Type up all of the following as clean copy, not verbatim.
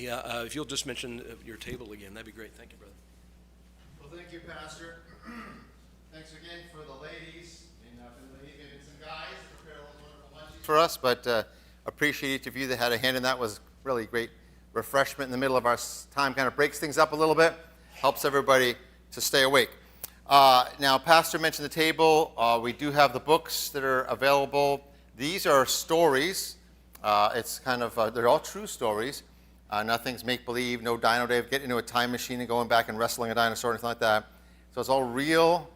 Yeah, if you'll just mention your table again, that'd be great. Thank you, brother. Well, thank you, Pastor. Thanks again for the ladies and some guys prepared all those wonderful lunches for us, but appreciate each of you that had a hand in that. Was really great refreshment in the middle of our time. Kind of breaks things up a little bit, helps everybody to stay awake. Now, Pastor mentioned the table. We do have the books that are available. These are stories. It's kind of, they're all true stories. Nothing's make-believe, no Dino Dave getting into a time machine and going back and wrestling a dinosaur or anything like that. So it's all real,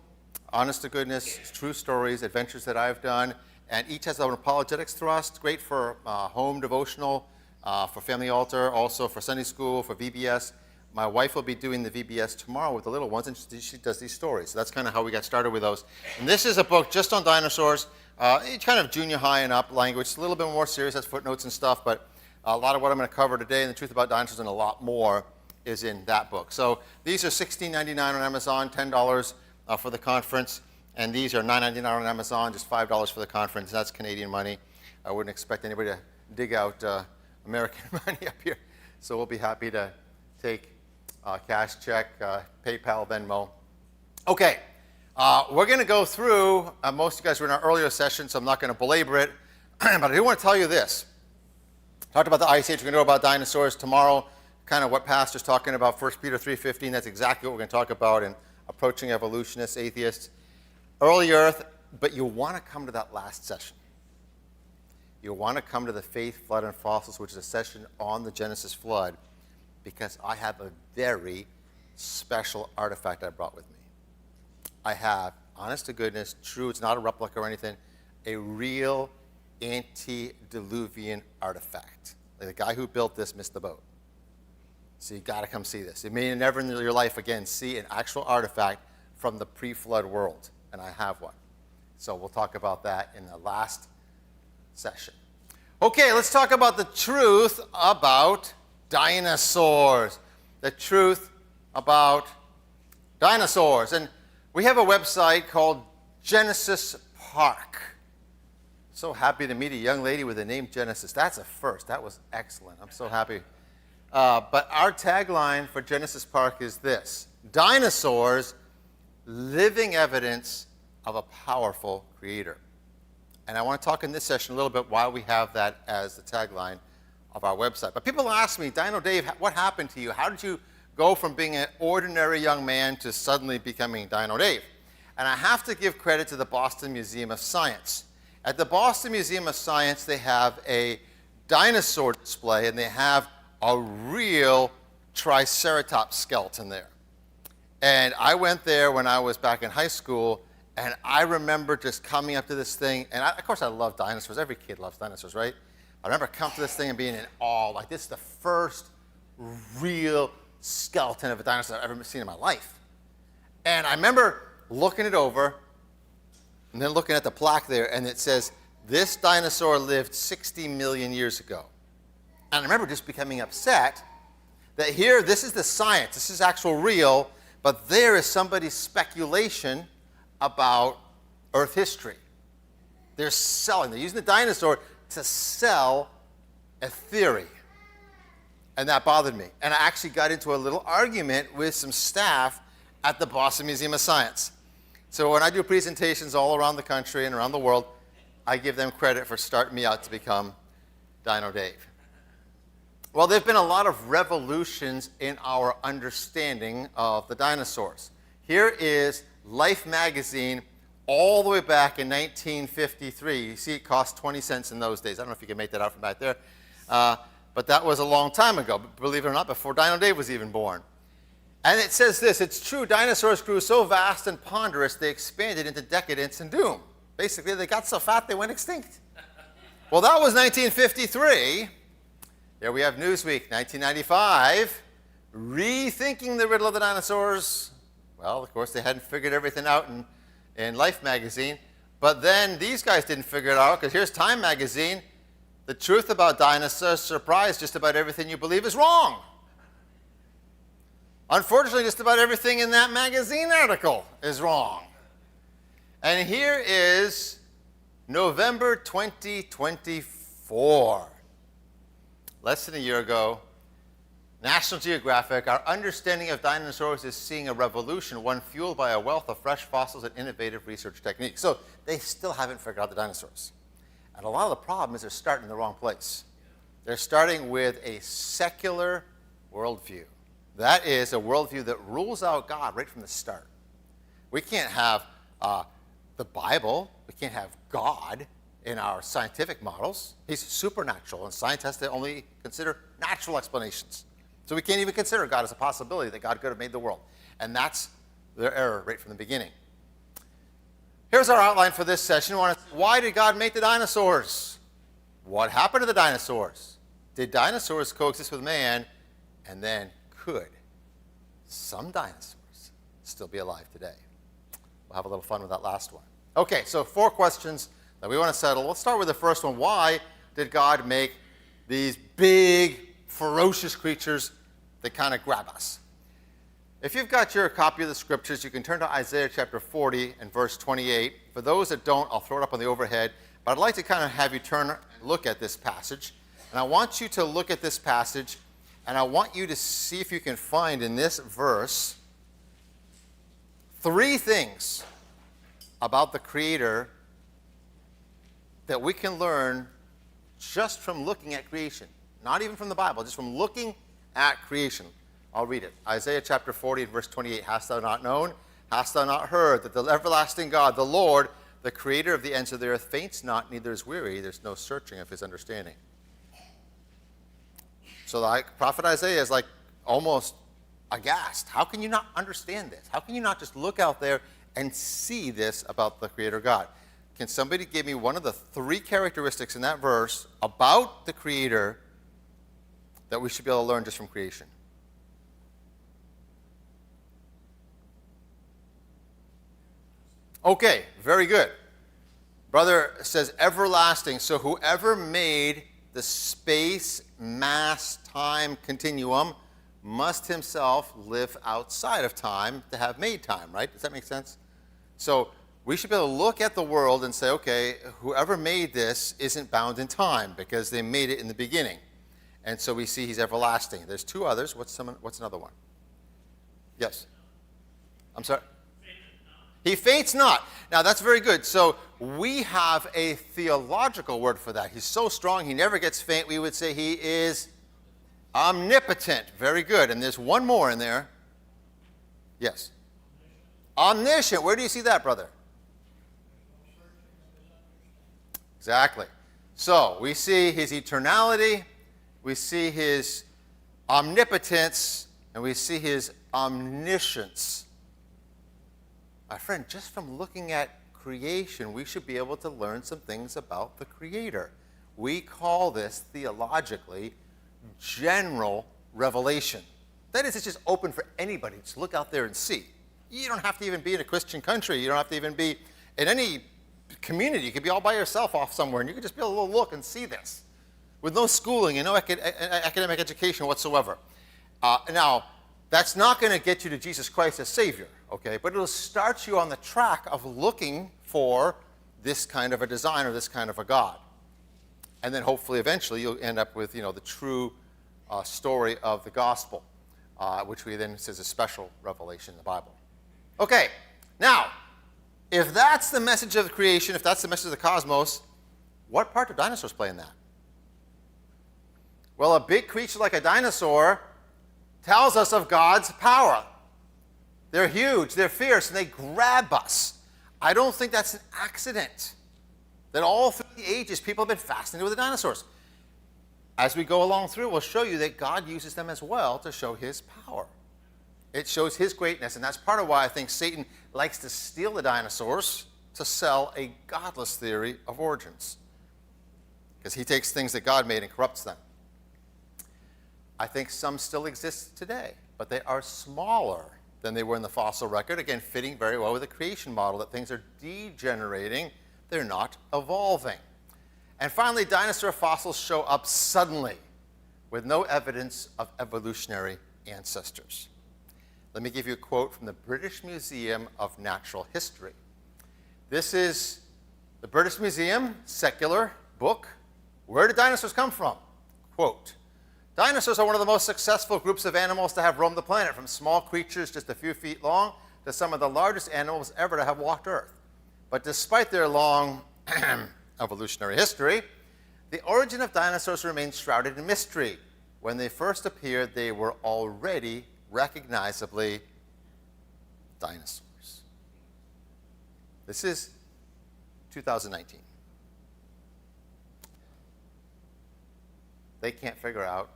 honest-to-goodness, true stories, adventures that I've done. And each has an apologetics thrust, great for home devotional, for family altar, also for Sunday school, for VBS. My wife will be doing the VBS tomorrow with the little ones, and she does these stories. So that's kind of how we got started with those. And this is a book just on dinosaurs, kind of junior high and up language. It's a little bit more serious, has footnotes and stuff, but a lot of what I'm going to cover today and the truth about dinosaurs and a lot more is in that book. So these are $16.99 on Amazon, $10 for the conference, and these are $9.99 on Amazon, just $5 for the conference. That's Canadian money. I wouldn't expect anybody to dig out American money up here. So we'll be happy to take cash, check, PayPal, Venmo. Okay, we're going to go through, most of you guys were in our earlier session, so I'm not going to belabor it, but I do want to tell you this. Talked about the Ice Age. We're going to know about dinosaurs tomorrow, kind of what Pastor's talking about, 1 Peter 3:15. That's exactly what we're going to talk about in Approaching Evolutionists, Atheists, Early Earth. But you'll want to come to that last session. You'll want to come to the Faith, Flood, and Fossils, which is a session on the Genesis flood, because I have a very special artifact I brought with me. I have, honest to goodness, true, it's not a replica or anything, a real antediluvian artifact. Like the guy who built this missed the boat. So you got to come see this. You may never in your life again see an actual artifact from the pre-flood world, and I have one. So we'll talk about that in the last session. Okay, let's talk about the truth about dinosaurs. The truth about dinosaurs. And we have a website called Genesis Park. So happy to meet a young lady with the name Genesis. That's a first. That was excellent. I'm so happy. But our tagline for Genesis Park is this: dinosaurs, living evidence of a powerful creator. And I want to talk in this session a little bit why we have that as the tagline of our website. But people ask me, Dino Dave, what happened to you? How did you go from being an ordinary young man to suddenly becoming Dino Dave? And I have to give credit to the Boston Museum of Science. At the Boston Museum of Science, they have a dinosaur display, and they have a real Triceratops skeleton there. And I went there when I was back in high school, and I remember just coming up to this thing, and of course I love dinosaurs. Every kid loves dinosaurs, right? I remember coming to this thing and being in awe, like this is the first real skeleton of a dinosaur I've ever seen in my life. And I remember looking it over, and then looking at the plaque there, and it says, this dinosaur lived 60 million years ago. And I remember just becoming upset that here, this is the science, this is actual real, but there is somebody's speculation about Earth history. They're using the dinosaur to sell a theory. And that bothered me. And I actually got into a little argument with some staff at the Boston Museum of Science. So when I do presentations all around the country and around the world, I give them credit for starting me out to become Dino Dave. Well, there have been a lot of revolutions in our understanding of the dinosaurs. Here is Life magazine all the way back in 1953. You see it cost 20 cents in those days. I don't know if you can make that out from back there. But that was a long time ago, believe it or not, before Dino Dave was even born. And it says this: it's true, dinosaurs grew so vast and ponderous they expanded into decadence and doom. Basically, they got so fat they went extinct. Well, that was 1953. Here we have Newsweek, 1995, rethinking the riddle of the dinosaurs. Well, of course, they hadn't figured everything out in Life magazine. But then these guys didn't figure it out, because here's Time magazine. The truth about dinosaurs surprised just about everything you believe is wrong. Unfortunately, just about everything in that magazine article is wrong. And here is November 2024. Less than a year ago, National Geographic, our understanding of dinosaurs is seeing a revolution, one fueled by a wealth of fresh fossils and innovative research techniques. So they still haven't figured out the dinosaurs. And a lot of the problem is they're starting in the wrong place. They're starting with a secular worldview. That is a worldview that rules out God right from the start. We can't have the Bible, we can't have God in our scientific models. He's supernatural, and science has to only consider natural explanations. So we can't even consider God as a possibility that God could have made the world. And that's their error right from the beginning. Here's our outline for this session. Why did God make the dinosaurs? What happened to the dinosaurs? Did dinosaurs coexist with man? And then could some dinosaurs still be alive today? We'll have a little fun with that last one. Okay, so 4 questions that we want to settle. Let's start with the first one. Why did God make these big, ferocious creatures that kind of grab us? If you've got your copy of the scriptures, you can turn to Isaiah chapter 40 and verse 28. For those that don't, I'll throw it up on the overhead. But I'd like to kind of have you turn and look at this passage. And I want you to look at this passage, and I want you to see if you can find in this verse 3 things about the Creator that we can learn just from looking at creation. Not even from the Bible, just from looking at creation. I'll read it. Isaiah chapter 40 and verse 28. Hast thou not known? Hast thou not heard that the everlasting God, the Lord, the creator of the ends of the earth, faints not, neither is weary. There's no searching of his understanding. So the prophet Isaiah is like almost aghast. How can you not understand this? How can you not just look out there and see this about the Creator God? Can somebody give me one of the 3 characteristics in that verse about the Creator that we should be able to learn just from creation? Okay, very good. Brother says everlasting. So whoever made the space, mass, time continuum must himself live outside of time to have made time, right? Does that make sense? So we should be able to look at the world and say, okay, whoever made this isn't bound in time because they made it in the beginning. And so we see he's everlasting. There's 2 others. What's another one? Yes. I'm sorry? He faints not. Now, that's very good. So we have a theological word for that. He's so strong, he never gets faint. We would say he is omnipotent. Very good. And there's one more in there. Yes. Omniscient. Where do you see that, brother? Exactly. So we see his eternality, we see his omnipotence, and we see his omniscience. My friend, just from looking at creation, we should be able to learn some things about the Creator. We call this theologically general revelation. That is, it's just open for anybody to look out there and see. You don't have to even be in a Christian country. You don't have to even be in any community. You could be all by yourself off somewhere, and you could just be able to look and see this with no schooling and no academic education whatsoever. Now, that's not going to get you to Jesus Christ as Savior, okay? But it'll start you on the track of looking for this kind of a design or this kind of a God. And then hopefully eventually you'll end up with, the true story of the gospel, which we then says a special revelation in the Bible. Okay, now, if that's the message of the creation, if that's the message of the cosmos, what part do dinosaurs play in that? Well, a big creature like a dinosaur tells us of God's power. They're huge, they're fierce, and they grab us. I don't think that's an accident that all through the ages people have been fascinated with the dinosaurs. As we go along through, we'll show you that God uses them as well to show his power. It shows his greatness, and that's part of why I think Satan likes to steal the dinosaurs to sell a godless theory of origins. Because he takes things that God made and corrupts them. I think some still exist today, but they are smaller than they were in the fossil record. Again, fitting very well with the creation model that things are degenerating, they're not evolving. And finally, dinosaur fossils show up suddenly with no evidence of evolutionary ancestors. Let me give you a quote from the British Museum of Natural History. This is the British Museum, secular book. Where did dinosaurs come from? Quote, Dinosaurs are one of the most successful groups of animals to have roamed the planet, from small creatures just a few feet long to some of the largest animals ever to have walked Earth. But despite their long evolutionary history, the origin of dinosaurs remains shrouded in mystery. When they first appeared, they were already recognizably dinosaurs. This is 2019. They can't figure out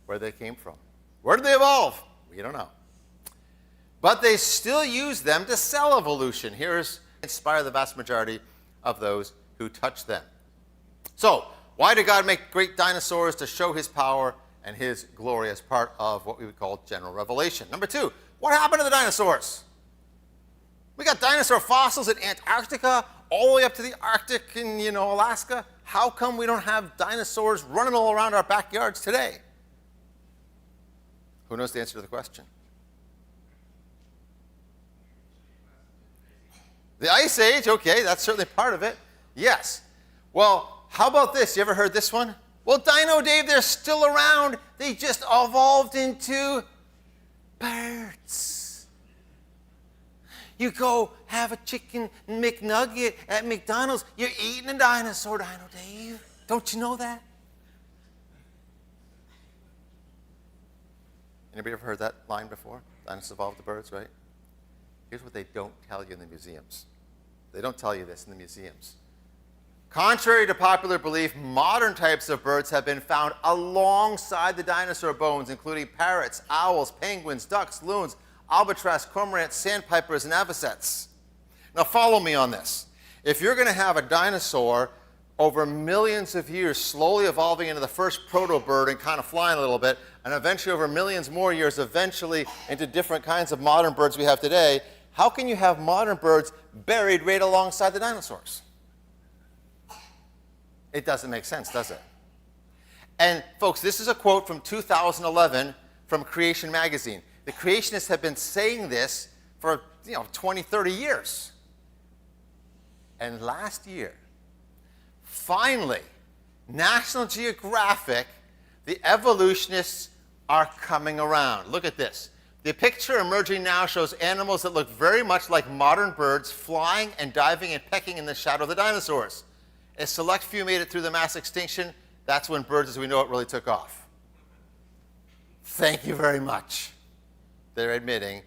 where they came from. Where did they evolve? We don't know. But they still use them to sell evolution. Here's inspire the vast majority of those who touch them. So, why did God make great dinosaurs? To show his power and his glory as part of what we would call general revelation. Number two, what happened to the dinosaurs? We got dinosaur fossils in Antarctica, all the way up to the Arctic in, Alaska. How come we don't have dinosaurs running all around our backyards today? Who knows the answer to the question? The Ice Age, okay, that's certainly part of it. Yes. Well, how about this? You ever heard this one? Well, Dino Dave, they're still around. They just evolved into birds. You go have a chicken McNugget at McDonald's, you're eating a dinosaur, Dino Dave. Don't you know that? Anybody ever heard that line before? Dinosaurs evolved to birds, right? Here's what they don't tell you in the museums. They don't tell you this in the museums. Contrary to popular belief, modern types of birds have been found alongside the dinosaur bones, including parrots, owls, penguins, ducks, loons, albatross, cormorants, sandpipers, and avocets. Now follow me on this. If you're going to have a dinosaur over millions of years slowly evolving into the first proto-bird and kind of flying a little bit, and eventually over millions more years, eventually into different kinds of modern birds we have today, how can you have modern birds buried right alongside the dinosaurs? It doesn't make sense, does it? And folks, this is a quote from 2011 from Creation magazine. The creationists have been saying this for 20, 30 years. And last year, finally, National Geographic, the evolutionists are coming around. Look at this. The picture emerging now shows animals that look very much like modern birds flying and diving and pecking in the shadow of the dinosaurs. A select few made it through the mass extinction. That's when birds as we know it really took off. Thank you very much. They're admitting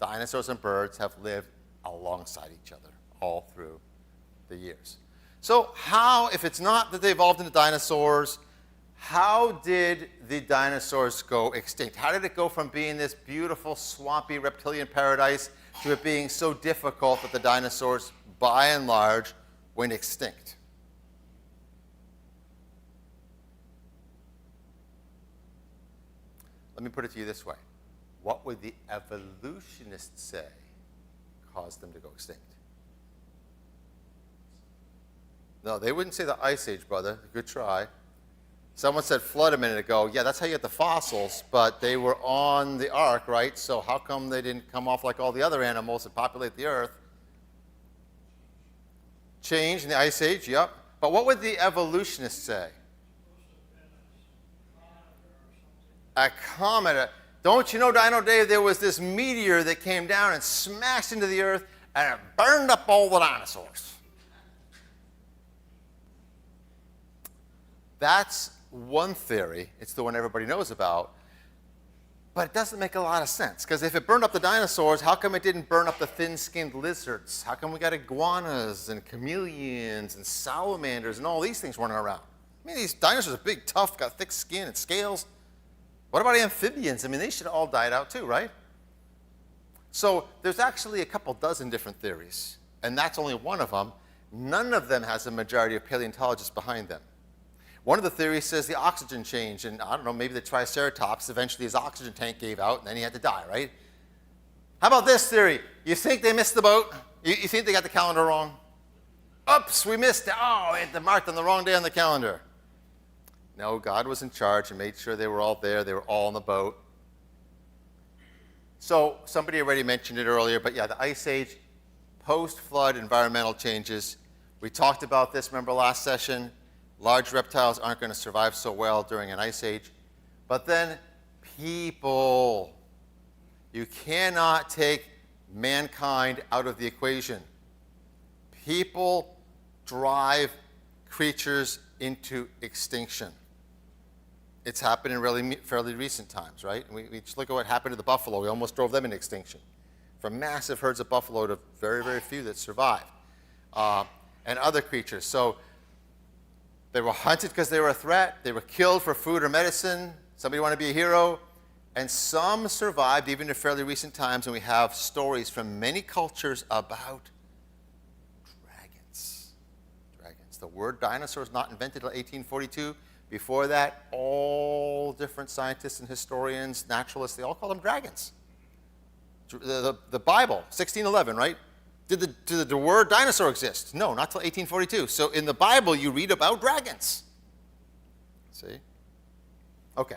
dinosaurs and birds have lived alongside each other all through the years. So how, if it's not that they evolved into dinosaurs, how did the dinosaurs go extinct? How did it go from being this beautiful, swampy reptilian paradise to it being so difficult that the dinosaurs, by and large, went extinct? Let me put it to you this way. What would the evolutionists say caused them to go extinct? No, they wouldn't say the Ice Age, brother. Good try. Someone said flood a minute ago. Yeah, that's how you get the fossils, but they were on the ark, right? So how come they didn't come off like all the other animals that populate the earth? Change in the Ice Age, yep. But what would the evolutionists say? A comet. Don't you know, Dino Dave, there was this meteor that came down and smashed into the earth and it burned up all the dinosaurs. That's one theory. It's the one everybody knows about. But it doesn't make a lot of sense, because if it burned up the dinosaurs, how come it didn't burn up the thin-skinned lizards? How come we got iguanas and chameleons and salamanders and all these things running around? I mean, these dinosaurs are big, tough, got thick skin and scales. What about amphibians? I mean, they should have all died out too, right? So there's actually a couple dozen different theories, and that's only one of them. None of them has a majority of paleontologists behind them. One of the theories says the oxygen changed, and I don't know, maybe the Triceratops, eventually his oxygen tank gave out, and then he had to die, right? How about this theory? You think they missed the boat? You think they got the calendar wrong? Oops, we missed it. Oh, it marked on the wrong day on the calendar. No, God was in charge and made sure they were all there. They were all on the boat. So somebody already mentioned it earlier, but yeah, the Ice Age, post-flood environmental changes. We talked about this, remember last session? Large reptiles aren't going to survive so well during an Ice Age. But then people. You cannot take mankind out of the equation. People drive creatures into extinction. It's happened in fairly recent times, right? We just look at what happened to the buffalo. We almost drove them into extinction. From massive herds of buffalo to very, very few that survived. And other creatures. So they were hunted because they were a threat. They were killed for food or medicine. Somebody wanted to be a hero. And some survived even in fairly recent times, and we have stories from many cultures about dragons. Dragons. The word dinosaur was not invented until 1842. Before that, all different scientists and historians, naturalists, they all call them dragons. The Bible, 1611, right? Did the word dinosaur exist? No, not till 1842. So in the Bible, you read about dragons. See? Okay.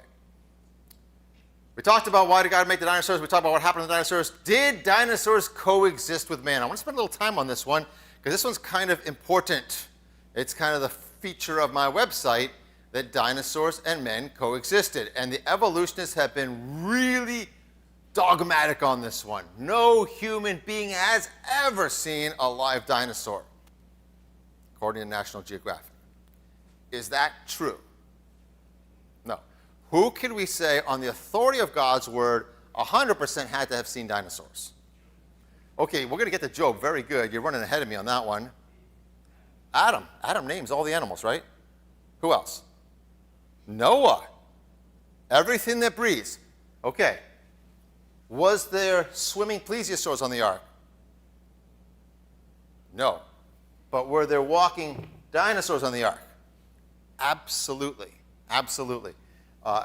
We talked about why did God make the dinosaurs. We talked about what happened to the dinosaurs. Did dinosaurs coexist with man? I want to spend a little time on this one because this one's kind of important. It's kind of the feature of my website that dinosaurs and men coexisted. And the evolutionists have been really dogmatic on this one. No human being has ever seen a live dinosaur, according to National Geographic. Is that true? No. Who can we say, on the authority of God's word, 100% had to have seen dinosaurs? Okay, we're going to get to Job. Very good. You're running ahead of me on that one. Adam. Adam names all the animals, right? Who else? Noah. Everything that breathes. Okay. Was there swimming plesiosaurs on the ark? No. But were there walking dinosaurs on the ark? Absolutely. Absolutely.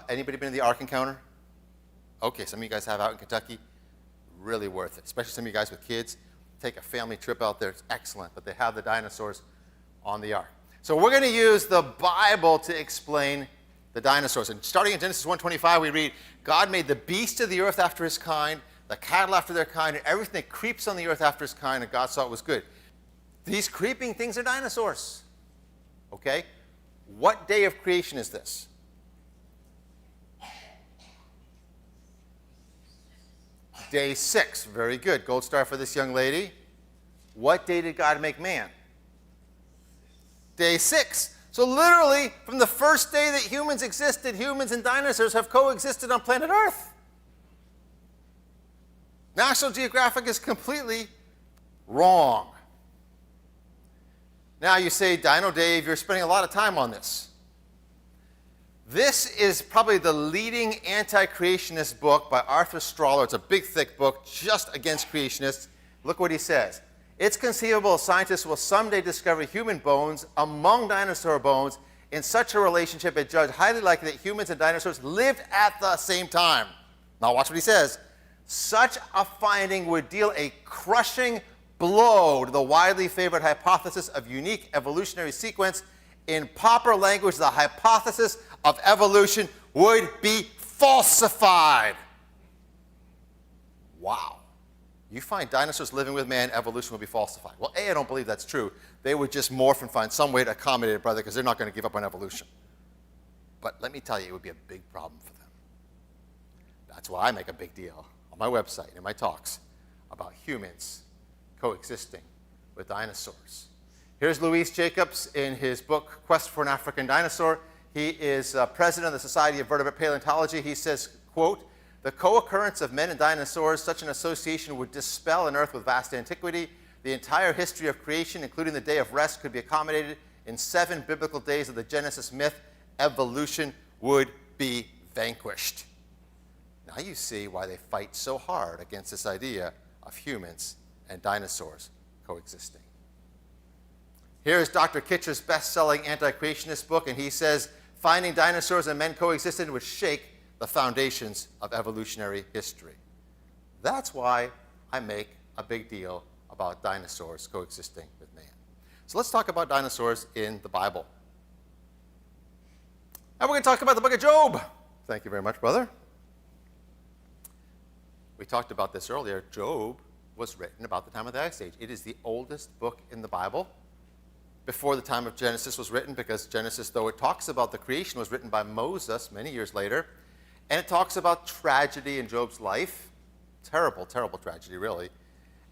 Anybody been to the Ark Encounter? Okay, some of you guys have out in Kentucky. Really worth it, especially some of you guys with kids. Take a family trip out there. It's excellent, but they have the dinosaurs on the ark. So we're going to use the Bible to explain the dinosaurs. And starting in Genesis 1:25, we read, God made the beasts of the earth after his kind, the cattle after their kind, and everything that creeps on the earth after his kind, and God saw it was good. These creeping things are dinosaurs. Okay? What day of creation is this? Day 6. Very good. Gold star for this young lady. What day did God make man? Day 6. So literally, from the first day that humans existed, humans and dinosaurs have coexisted on planet Earth. National Geographic is completely wrong. Now you say, Dino Dave, you're spending a lot of time on this. This is probably the leading anti-creationist book by Arthur Stroller. It's a big, thick book just against creationists. Look what he says. It's conceivable scientists will someday discover human bones among dinosaur bones in such a relationship it judged highly likely that humans and dinosaurs lived at the same time. Now watch what he says. Such a finding would deal a crushing blow to the widely favored hypothesis of unique evolutionary sequence. In proper language, the hypothesis of evolution would be falsified. Wow. You find dinosaurs living with man, evolution will be falsified. Well, A, I don't believe that's true. They would just morph and find some way to accommodate it, brother, because they're not going to give up on evolution. But let me tell you, it would be a big problem for them. That's why I make a big deal on my website, in my talks, about humans coexisting with dinosaurs. Here's Louis Jacobs in his book, Quest for an African Dinosaur. He is president of the Society of Vertebrate Paleontology. He says, quote, the co-occurrence of men and dinosaurs, such an association would dispel an Earth with vast antiquity. The entire history of creation, including the day of rest, could be accommodated in 7 biblical days of the Genesis myth. Evolution would be vanquished. Now you see why they fight so hard against this idea of humans and dinosaurs coexisting. Here's Dr. Kitcher's best-selling anti-creationist book, and he says, finding dinosaurs and men coexisted would shake the foundations of evolutionary history. That's why I make a big deal about dinosaurs coexisting with man. So let's talk about dinosaurs in the Bible. And we're going to talk about the book of Job. Thank you very much, brother. We talked about this earlier. Job was written about the time of the Ice Age. It is the oldest book in the Bible. Before the time of Genesis was written, because Genesis, though it talks about the creation, was written by Moses many years later. And it talks about tragedy in Job's life. Terrible, terrible tragedy, really.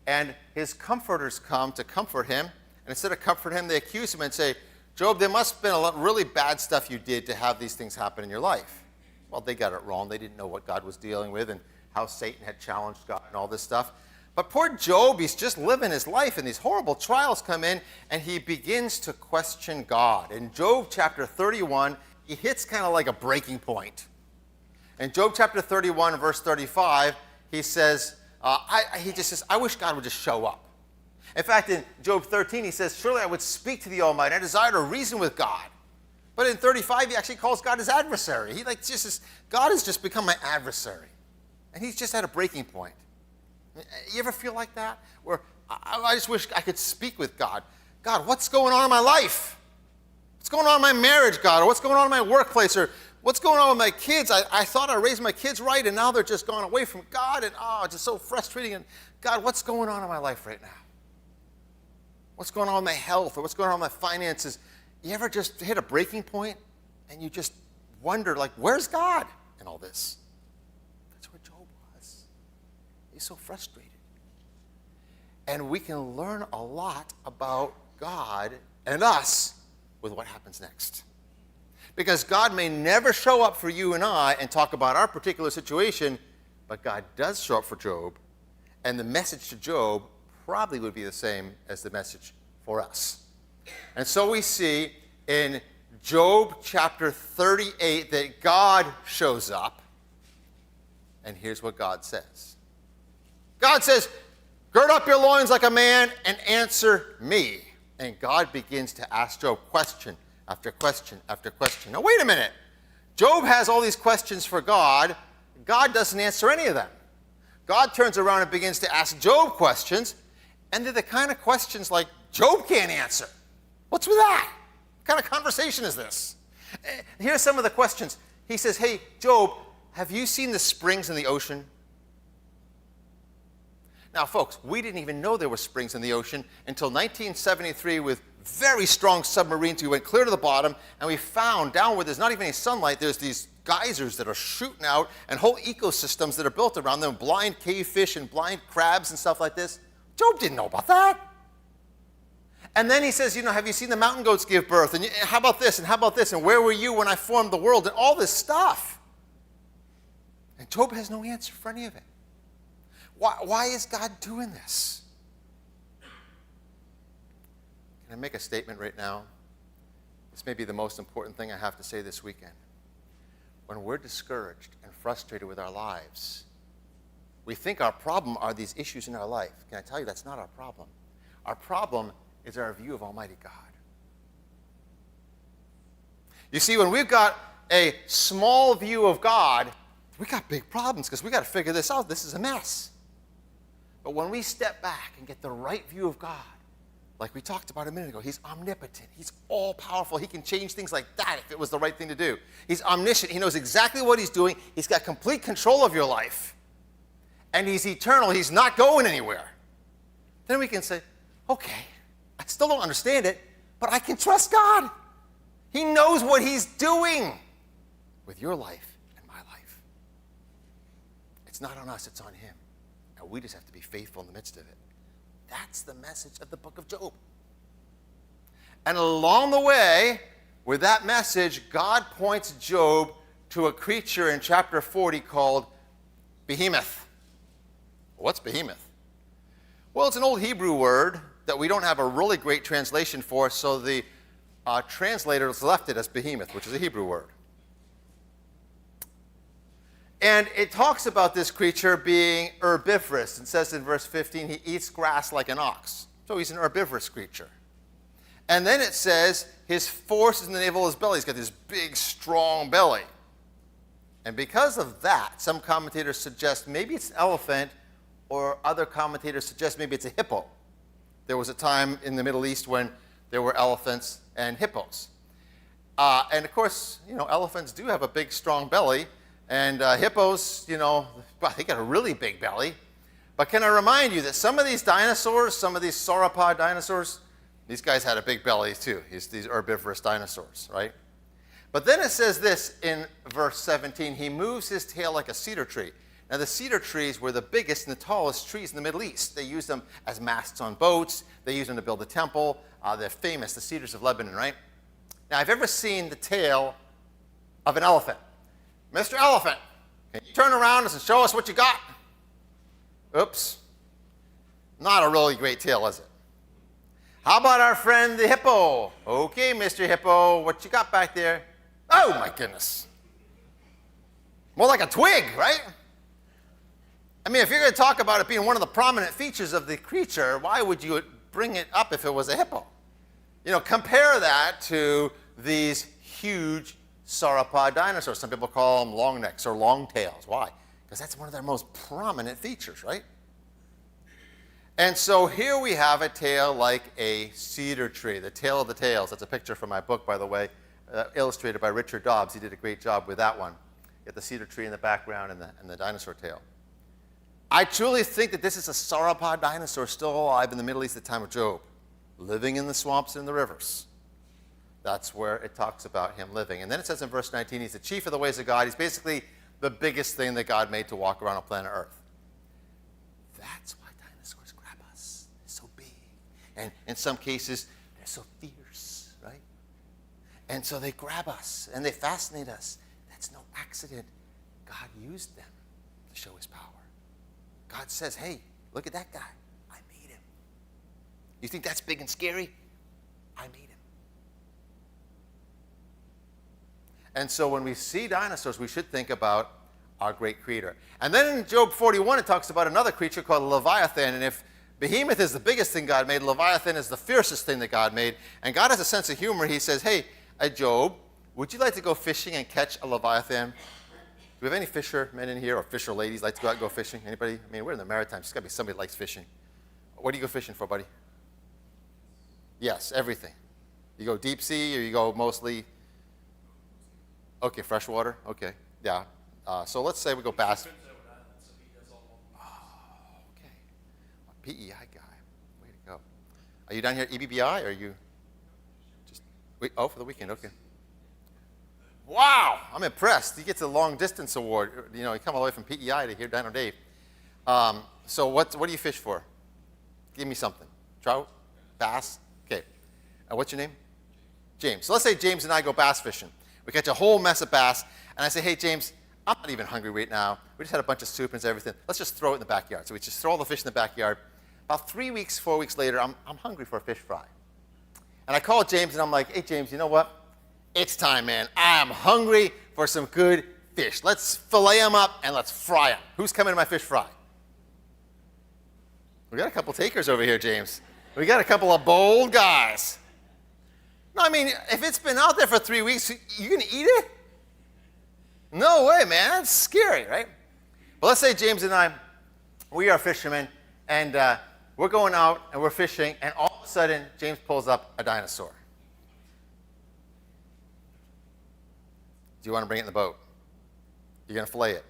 And his comforters come to comfort him. And instead of comfort him, they accuse him and say, Job, there must have been a lot really bad stuff you did to have these things happen in your life. Well, they got it wrong. They didn't know what God was dealing with and how Satan had challenged God and all this stuff. But poor Job, he's just living his life, and these horrible trials come in, and he begins to question God. In Job chapter 31, he hits kind of like a breaking point. In Job chapter 31, verse 35, he says, he just says, I wish God would just show up. In fact, in Job 13, he says, surely I would speak to the Almighty. I desire to reason with God. But in 35, he actually calls God his adversary. He God has just become my adversary. And he's just at a breaking point. You ever feel like that? Where I just wish I could speak with God. God, what's going on in my life? What's going on in my marriage, God? Or what's going on in my workplace? Or what's going on with my kids? I thought I raised my kids right, and now they're just gone away from God. And it's just so frustrating. And God, what's going on in my life right now? What's going on with my health? Or what's going on with my finances? You ever just hit a breaking point and you just wonder, like, where's God in all this? That's where Job was. He's so frustrated. And we can learn a lot about God and us with what happens next. Because God may never show up for you and I and talk about our particular situation, but God does show up for Job, and the message to Job probably would be the same as the message for us. And so we see in Job chapter 38 that God shows up, and here's what God says. God says, gird up your loins like a man and answer me. And God begins to ask Job question after question after question. Now wait a minute. Job has all these questions for God. God doesn't answer any of them. God turns around and begins to ask Job questions, and they're the kind of questions like Job can't answer. What's with that? What kind of conversation is this? Here's some of the questions. He says, hey, Job, have you seen the springs in the ocean? Now, folks, we didn't even know there were springs in the ocean until 1973 with very strong submarines. We went clear to the bottom, and we found down where there's not even any sunlight, there's these geysers that are shooting out and whole ecosystems that are built around them, blind cave fish and blind crabs and stuff like this. Job didn't know about that. And then he says, have you seen the mountain goats give birth? And how about this? And how about this? And where were you when I formed the world? And all this stuff. And Job has no answer for any of it. Why is God doing this? Can I make a statement right now? This may be the most important thing I have to say this weekend. When we're discouraged and frustrated with our lives, we think our problem are these issues in our life. Can I tell you that's not our problem? Our problem is our view of Almighty God. You see, when we've got a small view of God, we got big problems because we got to figure this out. This is a mess. But when we step back and get the right view of God, like we talked about a minute ago, he's omnipotent. He's all-powerful. He can change things like that if it was the right thing to do. He's omniscient. He knows exactly what he's doing. He's got complete control of your life. And he's eternal. He's not going anywhere. Then we can say, okay, I still don't understand it, but I can trust God. He knows what he's doing with your life and my life. It's not on us, it's on him. And we just have to be faithful in the midst of it. That's the message of the book of Job. And along the way, with that message, God points Job to a creature in chapter 40 called Behemoth. What's Behemoth? Well, it's an old Hebrew word that we don't have a really great translation for, so the translators left it as Behemoth, which is a Hebrew word. And it talks about this creature being herbivorous. It says in verse 15, he eats grass like an ox. So he's an herbivorous creature. And then it says his force is in the navel of his belly. He's got this big, strong belly. And because of that, some commentators suggest maybe it's an elephant, or other commentators suggest maybe it's a hippo. There was a time in the Middle East when there were elephants and hippos. And of course, elephants do have a big, strong belly. And hippos, they got a really big belly. But can I remind you that some of these dinosaurs, some of these sauropod dinosaurs, these guys had a big belly too. These herbivorous dinosaurs, right? But then it says this in verse 17, he moves his tail like a cedar tree. Now, the cedar trees were the biggest and the tallest trees in the Middle East. They used them as masts on boats. They used them to build the temple. They're famous, the cedars of Lebanon, right? Now, I've ever seen the tail of an elephant. Mr. Elephant, can you turn around and show us what you got? Oops. Not a really great tail, is it? How about our friend the hippo? Okay, Mr. Hippo, what you got back there? Oh, my goodness. More like a twig, right? I mean, if you're going to talk about it being one of the prominent features of the creature, why would you bring it up if it was a hippo? You know, compare that to these huge sauropod dinosaurs. Some people call them long necks or long tails. Why? Because that's one of their most prominent features, right? And so here we have a tail like a cedar tree, the tail of the tails. That's a picture from my book, by the way, illustrated by Richard Dobbs. He did a great job with that one. You get the cedar tree in the background and the dinosaur tail. I truly think that this is a sauropod dinosaur still alive in the Middle East at the time of Job, living in the swamps and the rivers. That's where it talks about him living. And then it says in verse 19, he's the chief of the ways of God. He's basically the biggest thing that God made to walk around on planet Earth. That's why dinosaurs grab us. They're so big. And in some cases, they're so fierce, right? And so they grab us and they fascinate us. That's no accident. God used them to show his power. God says, hey, look at that guy. I made him. You think that's big and scary? I made him. And so when we see dinosaurs, we should think about our great creator. And then in Job 41, it talks about another creature called Leviathan. And if Behemoth is the biggest thing God made, Leviathan is the fiercest thing that God made. And God has a sense of humor. He says, hey, Job, would you like to go fishing and catch a Leviathan? Do we have any fishermen in here or fisher ladies like to go out and go fishing? Anybody? I mean, we're in the Maritimes. There's got to be somebody that likes fishing. What do you go fishing for, buddy? Yes, everything. You go deep sea or you go mostly? Okay, freshwater? Okay, yeah. So let's say we go bass. Oh, okay. A PEI guy. Way to go. Are you down here at EBBI or are you just, for the weekend, okay. Wow, I'm impressed. He gets a long distance award. You know, he come all the way from PEI to here, Dino Dave. So what do you fish for? Give me something. Trout? Bass? Okay. What's your name? James. So let's say James and I go bass fishing. We catch a whole mess of bass, and I say, hey, James, I'm not even hungry right now. We just had a bunch of soup and everything. Let's just throw it in the backyard. So we just throw all the fish in the backyard. About 3 weeks, 4 weeks later, I'm hungry for a fish fry. And I call James, and I'm like, hey, James, you know what? It's time, man. I am hungry for some good fish. Let's fillet them up and let's fry them. Who's coming to my fish fry? We got a couple takers over here, James. We got a couple of bold guys. No, I mean, if it's been out there for 3 weeks, you gonna eat it? No way, man. That's scary, right? But let's say James and I, we are fishermen, and we're going out and we're fishing, and all of a sudden, James pulls up a dinosaur. Do you want to bring it in the boat? You're going to fillet it?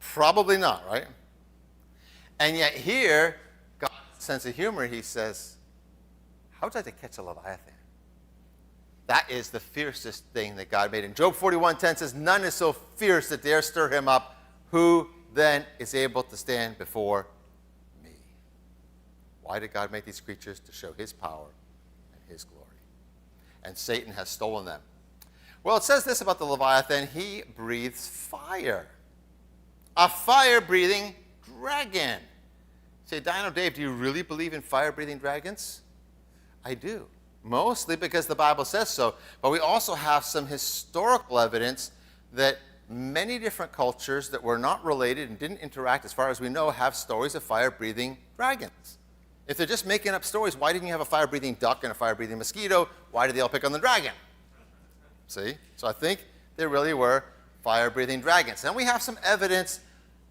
Probably not, right? And yet here, God's sense of humor, he says, how would you like to catch a Leviathan? That is the fiercest thing that God made. And Job 41:10 says, none is so fierce that dare stir him up. Who then is able to stand before me? Why did God make these creatures? To show his power and his glory. And Satan has stolen them. Well, it says this about the Leviathan. He breathes fire. A fire-breathing dragon. Say, Dino Dave, do you really believe in fire-breathing dragons? I do. Mostly because the Bible says so. But we also have some historical evidence that many different cultures that were not related and didn't interact, as far as we know, have stories of fire-breathing dragons. If they're just making up stories, why didn't you have a fire-breathing duck and a fire-breathing mosquito? Why did they all pick on the dragon? See? So I think there really were fire-breathing dragons. And we have some evidence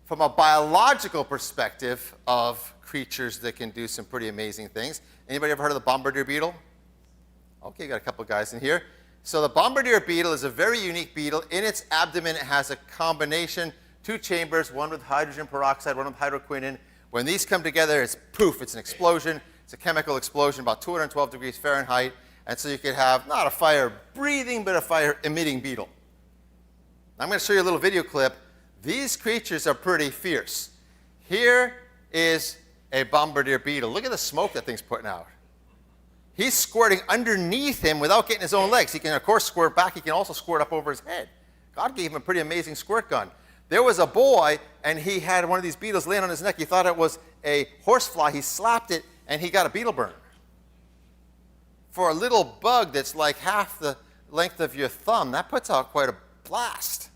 from a biological perspective of creatures that can do some pretty amazing things. Anybody ever heard of the bombardier beetle? Okay, got a couple guys in here. So the bombardier beetle is a very unique beetle. In its abdomen, it has a combination, 2 chambers, one with hydrogen peroxide, one with hydroquinone. When these come together, it's poof, it's an explosion. It's a chemical explosion, about 212 degrees Fahrenheit. And so you could have not a fire-breathing, but a fire-emitting beetle. I'm going to show you a little video clip. These creatures are pretty fierce. Here is a bombardier beetle. Look at the smoke that thing's putting out. He's squirting underneath him without getting his own legs. He can, of course, squirt back. He can also squirt up over his head. God gave him a pretty amazing squirt gun. There was a boy, and he had one of these beetles laying on his neck. He thought it was a horsefly. He slapped it, and he got a beetle burn. For a little bug that's like half the length of your thumb, that puts out quite a blast,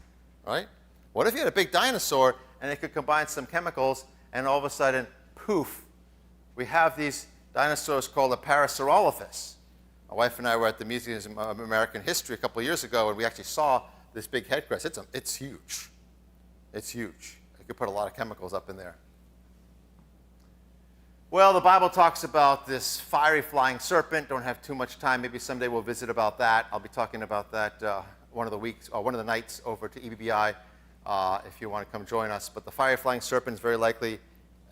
right? What if you had a big dinosaur, and it could combine some chemicals, and all of a sudden, poof, we have these dinosaurs called a Parasaurolophus. My wife and I were at the Museum of American History a couple of years ago, and we actually saw this big head crest. It's huge. It's huge. You could put a lot of chemicals up in there. Well, the Bible talks about this fiery flying serpent. Don't have too much time. Maybe someday we'll visit about that. I'll be talking about that one of the nights over to EBBI if you want to come join us. But the fiery flying serpent is very likely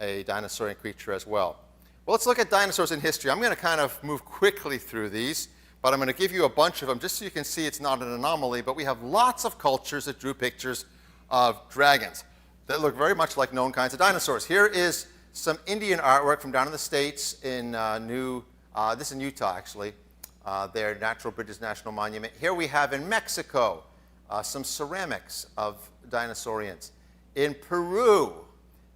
a dinosaurian creature as well. Well, let's look at dinosaurs in history. I'm going to kind of move quickly through these, but I'm going to give you a bunch of them just so you can see it's not an anomaly. But we have lots of cultures that drew pictures of dragons that look very much like known kinds of dinosaurs. Here is some Indian artwork from down in the States in this is in Utah, actually, their Natural Bridges National Monument. Here we have in Mexico some ceramics of dinosaurians. In Peru,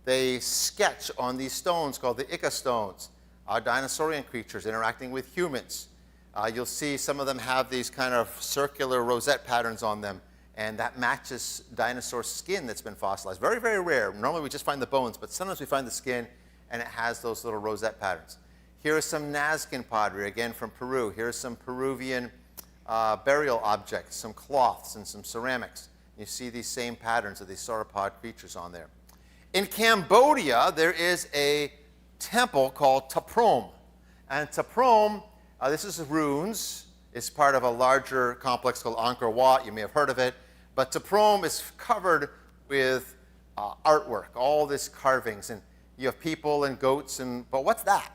they sketch on these stones called the Ica stones, dinosaurian creatures interacting with humans. You'll see some of them have these kind of circular rosette patterns on them, and that matches dinosaur skin that's been fossilized. Very, very rare. Normally we just find the bones, but sometimes we find the skin, and it has those little rosette patterns. Here is some Nazcan pottery, again from Peru. Here's some Peruvian burial objects, some cloths and some ceramics. You see these same patterns of these sauropod creatures on there. In Cambodia, there is a temple called Ta Prohm. And Ta Prohm, this is ruins. It's part of a larger complex called Angkor Wat. You may have heard of it. But Ta Prohm is covered with artwork, all these carvings. And you have people and goats. But what's that?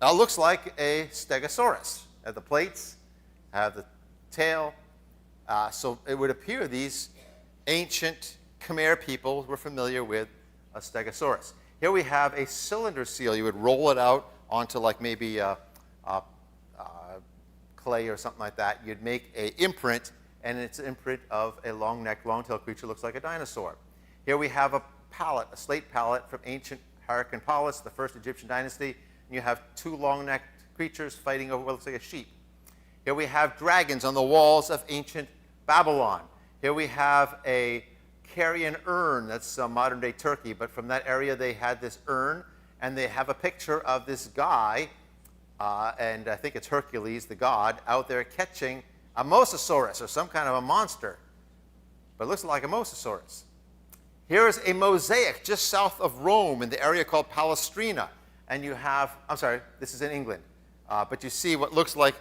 Now, it looks like a stegosaurus. Have the plates, have the tail. So it would appear these ancient Khmer people were familiar with a stegosaurus. Here we have a cylinder seal. You would roll it out onto like maybe clay or something like that. You'd make an imprint, and it's an imprint of a long-necked, long-tailed creature looks like a dinosaur. Here we have a palette, a slate palette from ancient Hyrcanpolis, the first Egyptian dynasty. And you have two long-necked creatures fighting over what looks like a sheep. Here we have dragons on the walls of ancient Babylon. Here we have a Carian urn, that's modern-day Turkey, but from that area they had this urn, and they have a picture of this guy, and I think it's Hercules, the god, out there catching a mosasaurus, or some kind of a monster, but it looks like a mosasaurus. Here is a mosaic just south of Rome in the area called Palestrina, and you have, I'm sorry, this is in England, but you see what looks like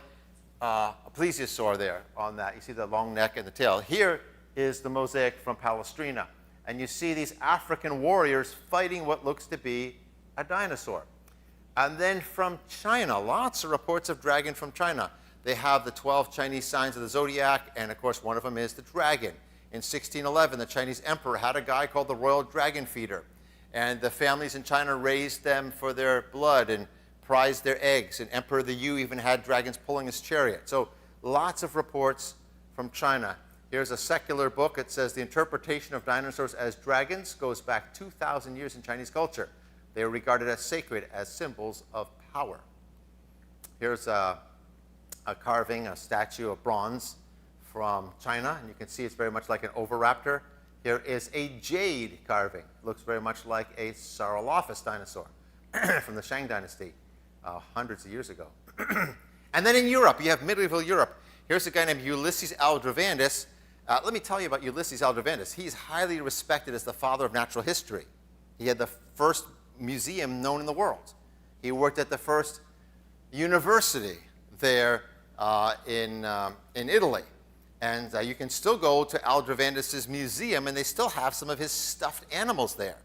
a plesiosaur there on that. You see the long neck and the tail. Here is the mosaic from Palestrina. And you see these African warriors fighting what looks to be a dinosaur. And then from China, lots of reports of dragon from China. They have the 12 Chinese signs of the zodiac, and of course one of them is the dragon. In 1611, the Chinese emperor had a guy called the Royal Dragon Feeder. And the families in China raised them for their blood and prized their eggs. And Emperor the Yu even had dragons pulling his chariot. So lots of reports from China. Here's a secular book. It says the interpretation of dinosaurs as dragons goes back 2,000 years in Chinese culture. They were regarded as sacred, as symbols of power. Here's a carving, a statue of bronze from China, and you can see it's very much like an oviraptor. Here is a jade carving. Looks very much like a Saurolophus dinosaur from the Shang dynasty hundreds of years ago. And then in Europe, you have medieval Europe. Here's a guy named Ulysses Aldrovandus. Let me tell you about Ulysses Aldrovandus. He's highly respected as the father of natural history. He had the first museum known in the world. He worked at the first university there in Italy. And you can still go to Aldrovandus' museum, and they still have some of his stuffed animals there.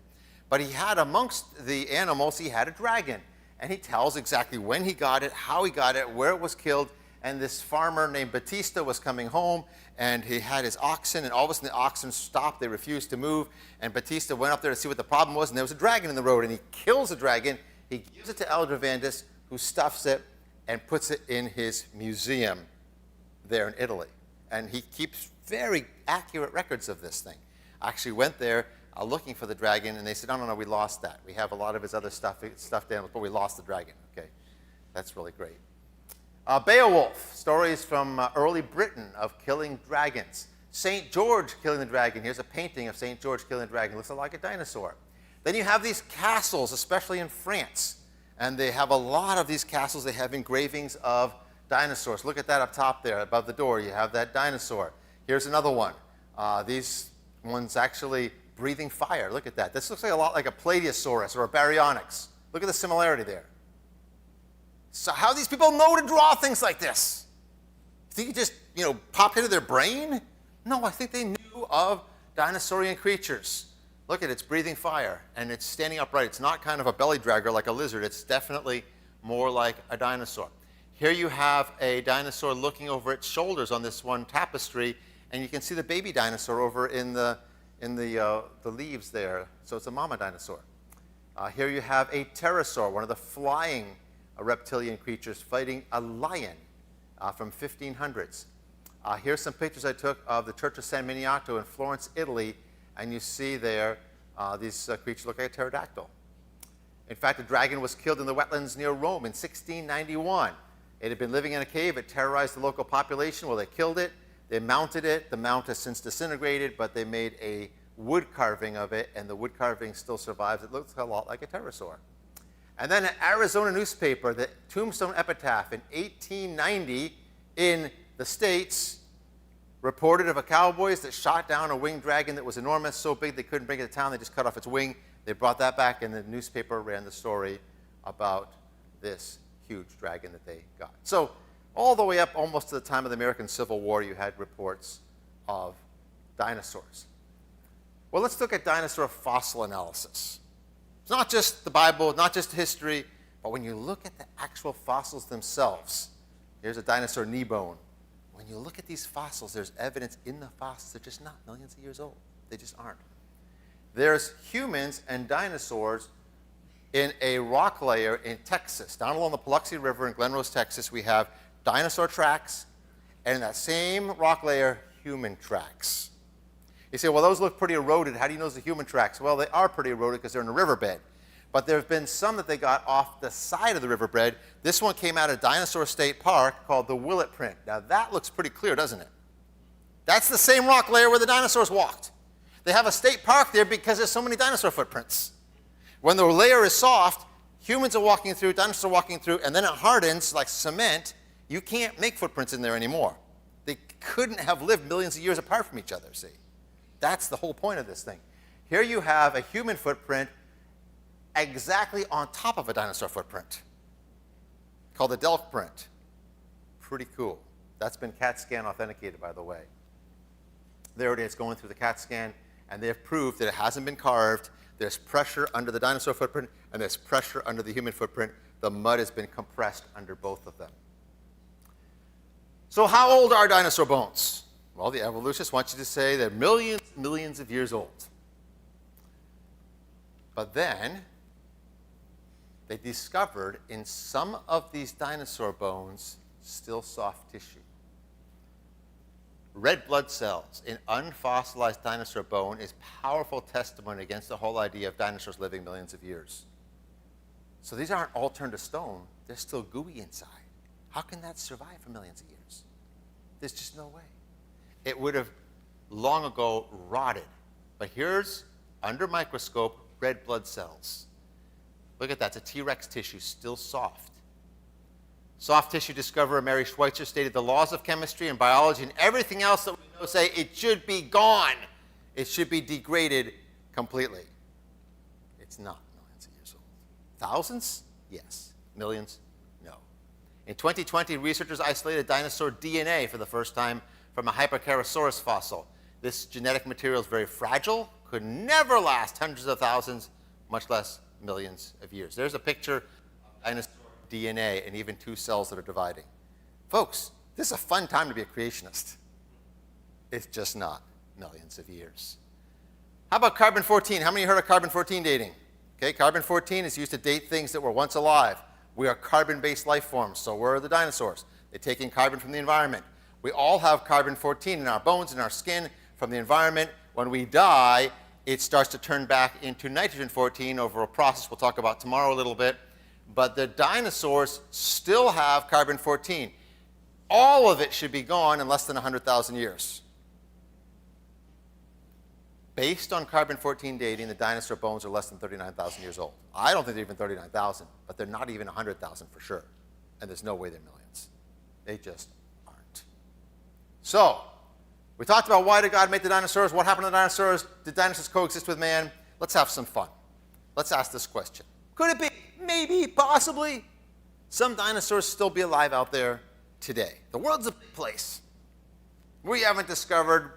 But he had amongst the animals, he had a dragon. and he tells exactly when he got it, how he got it, where it was killed. And this farmer named Batista was coming home, and he had his oxen, and all of a sudden the oxen stopped. They refused to move, and Batista went up there to see what the problem was, and there was a dragon in the road, and he kills the dragon. He gives it to Eldravandus, who stuffs it and puts it in his museum there in Italy. And he keeps very accurate records of this thing. I actually went there looking for the dragon, and they said, no, we lost that. We have a lot of his other stuffed animals, but we lost the dragon. Okay, that's really great. Beowulf, stories from early Britain of killing dragons. St. George killing the dragon. Here's a painting of St. George killing the dragon. It looks like a dinosaur. Then you have these castles, especially in France. And they have a lot of these castles. They have engravings of dinosaurs. Look at that up top there above the door. You have that dinosaur. Here's another one. These ones actually breathing fire. Look at that. This looks like a lot like a Plateosaurus or a Baryonyx. Look at the similarity there. So how do these people know to draw things like this? You think it just, popped into their brain? No, I think they knew of dinosaurian creatures. Look at it, it's breathing fire, and it's standing upright. It's not kind of a belly dragger like a lizard. It's definitely more like a dinosaur. Here you have a dinosaur looking over its shoulders on this one tapestry, and you can see the baby dinosaur over in the leaves there. So it's a mama dinosaur. Here you have a pterosaur, one of the flying reptilian creatures, fighting a lion from 1500s. Here's some pictures I took of the Church of San Miniato in Florence, Italy, and you see there these creatures look like a pterodactyl. In fact, a dragon was killed in the wetlands near Rome in 1691. It had been living in a cave. It terrorized the local population. Well, they killed it. They mounted it. The mount has since disintegrated, but they made a wood carving of it, and the wood carving still survives. It looks a lot like a pterosaur. And then an Arizona newspaper, the Tombstone Epitaph in 1890 in the States, reported of a cowboys that shot down a winged dragon that was enormous, so big they couldn't bring it to town. They just cut off its wing. They brought that back, and the newspaper ran the story about this huge dragon that they got. So all the way up almost to the time of the American Civil War, you had reports of dinosaurs. Well, let's look at dinosaur fossil analysis. It's not just the Bible, not just history, but when you look at the actual fossils themselves. Here's a dinosaur knee bone. When you look at these fossils, there's evidence in the fossils. They're just not millions of years old. They just aren't. There's humans and dinosaurs in a rock layer in Texas. Down along the Paluxy River in Glen Rose, Texas, we have dinosaur tracks, and in that same rock layer, human tracks. You say, well, those look pretty eroded. How do you know those are human tracks? Well, they are pretty eroded because they're in a riverbed. But there have been some that they got off the side of the riverbed. This one came out of Dinosaur State Park called the Willett print. Now, that looks pretty clear, doesn't it? That's the same rock layer where the dinosaurs walked. They have a state park there because there's so many dinosaur footprints. When the layer is soft, humans are walking through, dinosaurs are walking through, and then it hardens like cement. You can't make footprints in there anymore. They couldn't have lived millions of years apart from each other, see? That's the whole point of this thing. Here you have a human footprint exactly on top of a dinosaur footprint called the Delft print. Pretty cool. That's been CAT scan authenticated, by the way. There it is going through the CAT scan, and they have proved that it hasn't been carved. There's pressure under the dinosaur footprint, and there's pressure under the human footprint. The mud has been compressed under both of them. So how old are dinosaur bones? Well, the evolutionists want you to say they're millions of years old. But then they discovered in some of these dinosaur bones still soft tissue. Red blood cells in unfossilized dinosaur bone is powerful testimony against the whole idea of dinosaurs living millions of years. So these aren't all turned to stone. They're still gooey inside. How can that survive for millions of years? There's just no way. It would have long ago rotted. But here's, under microscope, red blood cells. Look at that. It's a T-Rex tissue, still soft. Soft tissue discoverer Mary Schweitzer stated the laws of chemistry and biology and everything else that we know say it should be gone. It should be degraded completely. It's not millions of years old. Thousands? Yes. Millions? No. In 2020, researchers isolated dinosaur DNA for the first time from a Hypercharosaurus fossil. This genetic material is very fragile, could never last hundreds of thousands, much less millions of years. There's a picture of dinosaur DNA and even 2 cells that are dividing. Folks, this is a fun time to be a creationist. It's just not millions of years. How about carbon-14? How many heard of carbon-14 dating? Okay, carbon-14 is used to date things that were once alive. We are carbon-based life forms, so were the dinosaurs. They take in carbon from the environment. We all have carbon-14 in our bones, in our skin, from the environment. When we die, it starts to turn back into nitrogen-14 over a process we'll talk about tomorrow a little bit. But the dinosaurs still have carbon-14. All of it should be gone in less than 100,000 years. Based on carbon-14 dating, the dinosaur bones are less than 39,000 years old. I don't think they're even 39,000, but they're not even 100,000 for sure. And there's no way they're millions. They just aren't. So, we talked about why did God make the dinosaurs? What happened to the dinosaurs? Did dinosaurs coexist with man? Let's have some fun. Let's ask this question. Could it be? Maybe, possibly. Some dinosaurs still be alive out there today. The world's a big place. We haven't discovered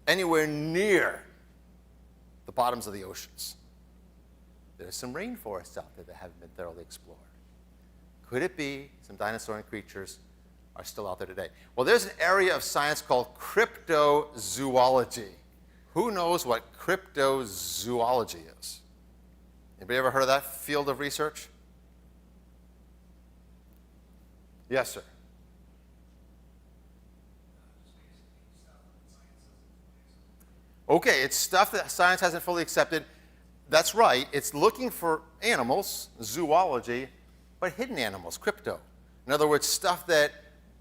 anywhere near the bottoms of the oceans. There's some rainforests out there that haven't been thoroughly explored. Could it be some dinosaur creatures are still out there today? Well, there's an area of science called cryptozoology. Who knows what cryptozoology is? Anybody ever heard of that field of research? Yes, sir. Okay, it's stuff that science hasn't fully accepted. That's right. It's looking for animals, zoology, but hidden animals, crypto. In other words, stuff that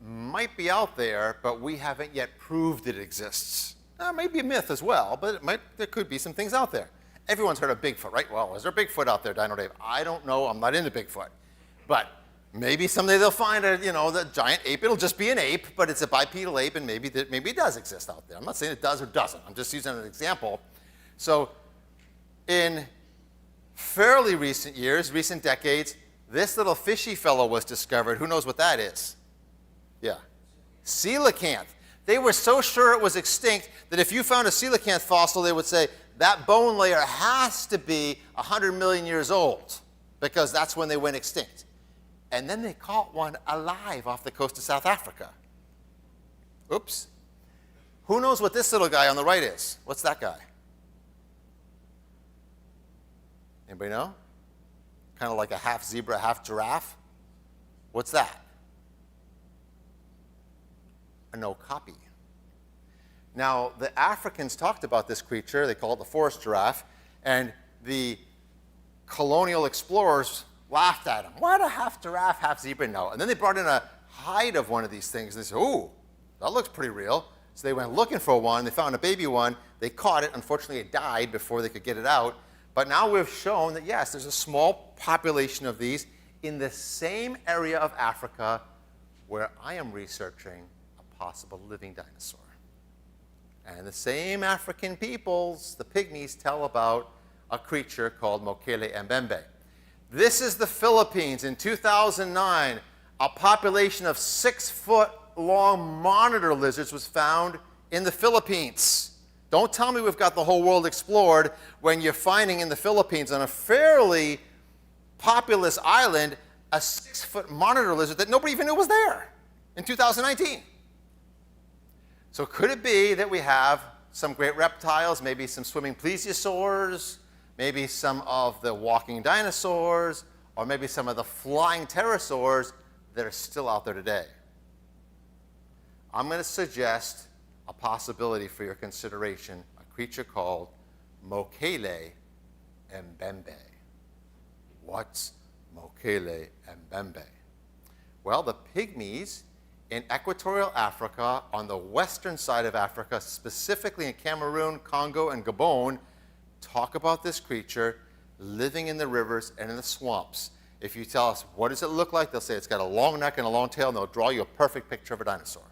might be out there, but we haven't yet proved it exists. Maybe a myth as well, but there could be some things out there. Everyone's heard of Bigfoot, right? Well, is there Bigfoot out there, Dino Dave? I don't know. I'm not into Bigfoot. But maybe someday they'll find the giant ape. It'll just be an ape, but it's a bipedal ape, and maybe it does exist out there. I'm not saying it does or doesn't. I'm just using an example. So in fairly recent years, recent decades, this little fishy fellow was discovered. Who knows what that is? Yeah. Coelacanth. They were so sure it was extinct that if you found a coelacanth fossil, they would say, that bone layer has to be 100 million years old, because that's when they went extinct. And then they caught one alive off the coast of South Africa. Oops. Who knows what this little guy on the right is? What's that guy? Anybody know? Kind of like a half zebra, half giraffe. What's that? An okapi. Now, the Africans talked about this creature. They call it the forest giraffe. And the colonial explorers laughed at him. What, a half giraffe, half zebra? No. And then they brought in a hide of one of these things. And they said, ooh, that looks pretty real. So they went looking for one. They found a baby one. They caught it. Unfortunately, it died before they could get it out. But now we've shown that, yes, there's a small population of these in the same area of Africa where I am researching a possible living dinosaur. And the same African peoples, the Pygmies, tell about a creature called Mokele mbembe. This is the Philippines. In 2009, a population of 6-foot-long monitor lizards was found in the Philippines. Don't tell me we've got the whole world explored when you're finding in the Philippines, on a fairly populous island, a 6-foot monitor lizard that nobody even knew was there in 2019. So could it be that we have some great reptiles, maybe some swimming plesiosaurs, maybe some of the walking dinosaurs, or maybe some of the flying pterosaurs that are still out there today? I'm going to suggest a possibility for your consideration, a creature called Mokele mbembe. What's Mokele mbembe? Well, the Pygmies in equatorial Africa, on the western side of Africa, specifically in Cameroon, Congo, and Gabon, talk about this creature living in the rivers and in the swamps. If you tell us, what does it look like? They'll say it's got a long neck and a long tail, and they'll draw you a perfect picture of a dinosaur.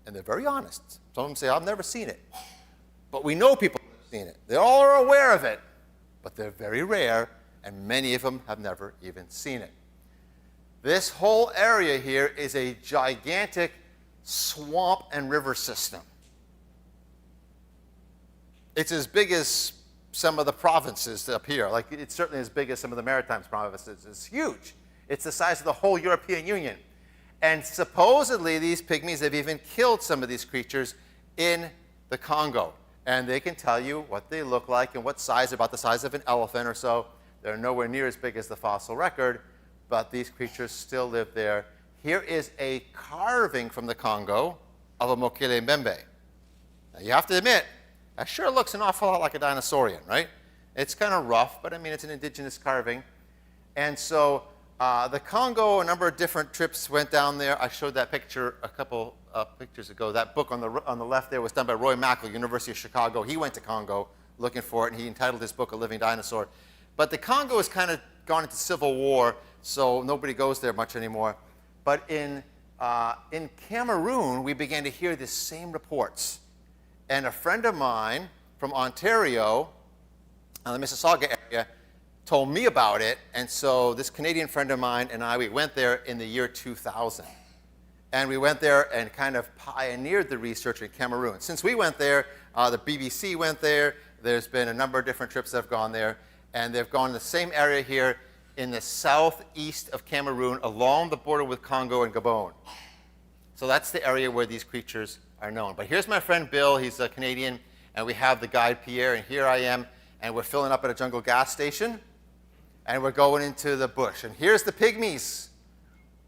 And they're very honest. Some of them say, I've never seen it. But we know people have seen it. They all are aware of it, but they're very rare, and many of them have never even seen it. This whole area here is a gigantic swamp and river system. It's as big as some of the provinces up here. Like, it's certainly as big as some of the Maritime provinces. It's huge. It's the size of the whole European Union. And supposedly these pygmies have even killed some of these creatures in the Congo. And they can tell you what they look like and what size, about the size of an elephant or so. They're nowhere near as big as the fossil record, but these creatures still live there. Here is a carving from the Congo of a Mokele Mbembe. Now, you have to admit, that sure looks an awful lot like a dinosaurian, right? It's kind of rough, but I mean, it's an indigenous carving. And so the Congo, a number of different trips went down there. I showed that picture a couple pictures ago. That book on the left there was done by Roy Mackal, University of Chicago. He went to Congo looking for it, and he entitled his book A Living Dinosaur. But the Congo has kind of gone into civil war, so nobody goes there much anymore. But in Cameroon, we began to hear the same reports. And a friend of mine from Ontario, the Mississauga area, told me about it. And so this Canadian friend of mine and I, we went there in the year 2000. And we went there and kind of pioneered the research in Cameroon. Since we went there, the BBC went there. There's been a number of different trips that have gone there. And they've gone to the same area here in the southeast of Cameroon, along the border with Congo and Gabon. So that's the area where these creatures are known. But here's my friend Bill. He's a Canadian. And we have the guide Pierre. And here I am. And we're filling up at a jungle gas station. And we're going into the bush. And here's the pygmies.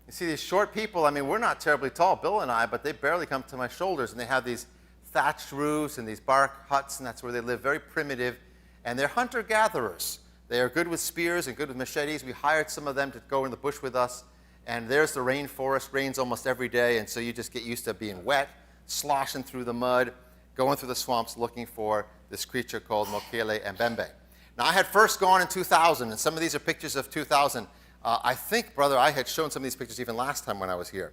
You see these short people. I mean, we're not terribly tall, Bill and I, but they barely come to my shoulders. And they have these thatched roofs and these bark huts, and that's where they live, very primitive. And they're hunter-gatherers. They are good with spears and good with machetes. We hired some of them to go in the bush with us. And there's the rainforest. Rains almost every day, and so you just get used to being wet, sloshing through the mud, going through the swamps looking for this creature called Mokele Mbembe. Now, I had first gone in 2000, and some of these are pictures of 2000. I think, brother, I had shown some of these pictures even last time when I was here.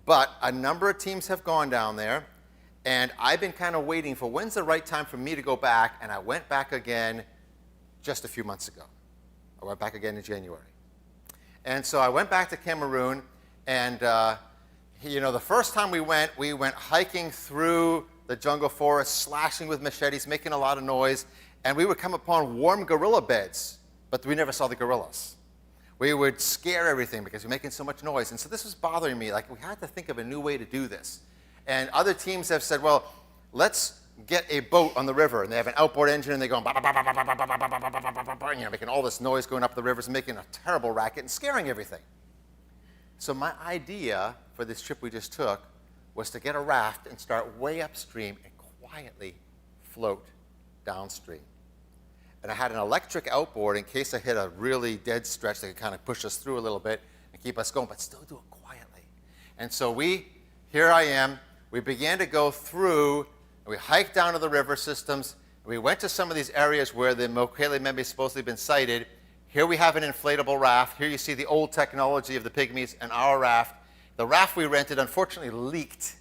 But a number of teams have gone down there, and I've been kind of waiting for when's the right time for me to go back, and I went back again just a few months ago. I went back again in January. And so I went back to Cameroon, and you know, the first time we went hiking through the jungle forest, slashing with machetes, making a lot of noise, and we would come upon warm gorilla beds, but we never saw the gorillas. We would scare everything because we were making so much noise. And so this was bothering me. Like, we had to think of a new way to do this. And other teams have said, well, let's get a boat on the river. And they have an outboard engine, and they go, you know, making all this noise going up the rivers, making a terrible racket and scaring everything. So my idea for this trip we just took was to get a raft and start way upstream and quietly float downstream. And I had an electric outboard in case I hit a really dead stretch that could kind of push us through a little bit and keep us going, but still do it quietly. And so here I am, we began to go through, and we hiked down to the river systems, and we went to some of these areas where the Mokele Mbembe has supposedly been sighted. Here we have an inflatable raft. Here you see the old technology of the pygmies and our raft. The raft we rented, unfortunately, leaked.